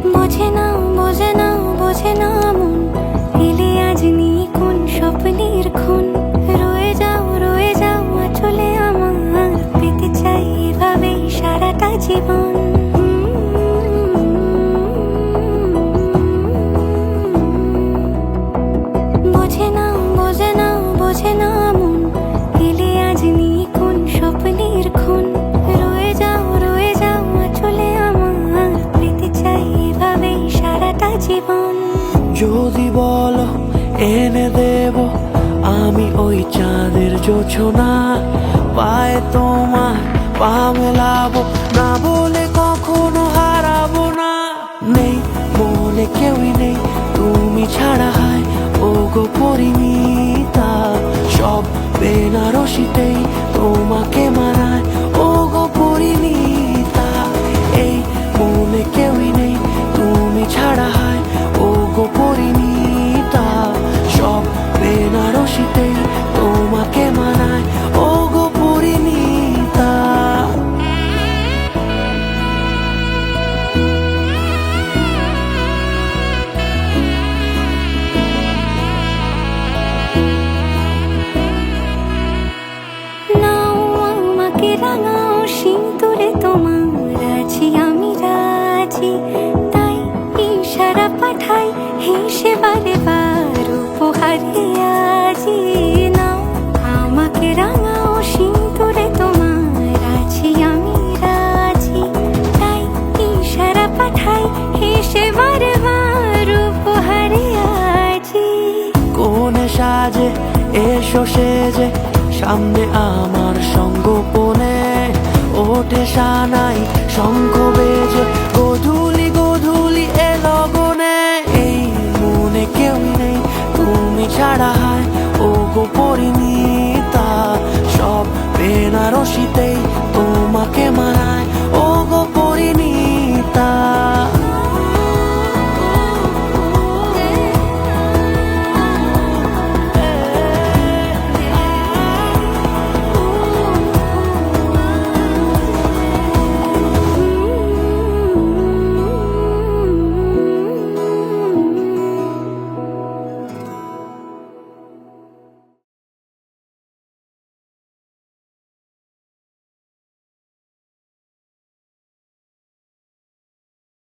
বোঝে না, বোঝে না, বোঝে না মন, এলে আজ নিয়ে কোন স্বপ্নের খুন। রয়ে যাও চলে আমার, পেতে চাই এভাবেই সারাটা জীবন। বোঝে না, বোঝে না, বোঝে না মন, এলে আজ নিয়ে কোন স্বপ্নের খুন। রয়ে যাও চলে আমার, পেতে চাই এভাবেই সারাটা জীবন। যদি বলো এনে দেব আমি ওই চাঁদের জোছনা, পায়ে তোমার পা মেলাবো, না বলে কখনো হারাবো না। নেই মনে কেউই নেই তুমি ছাড়া, হায় ও গো পরিণীতা। সব বেনারসিতেই তোমাকে মানায় ও গো পরিণীতা। এই মনে কেউই নেই তুমি ছাড়া, হায় ও গো পরিণীতা। সব বেনারসিতেই তোমাকে মানায় ও গো পরিণীতা। নাও আমাকে রাঙাও সিঁদুরে তোমার, আছি আমি রাজি। তাই ইশারা পাঠাই হেসে বারে বার উপহারে আজি। নাও আমাকে রাঙাও সিঁদুরে তোমার, আছি আমি রাজি। তাই ইশারা পাঠাই হেসে বারে বার উপহারে আজি। কোন সাজে এসো সেজে সামনে আমার সঙ্গোপনে, ওঠে সানাই শঙ্খ বেজে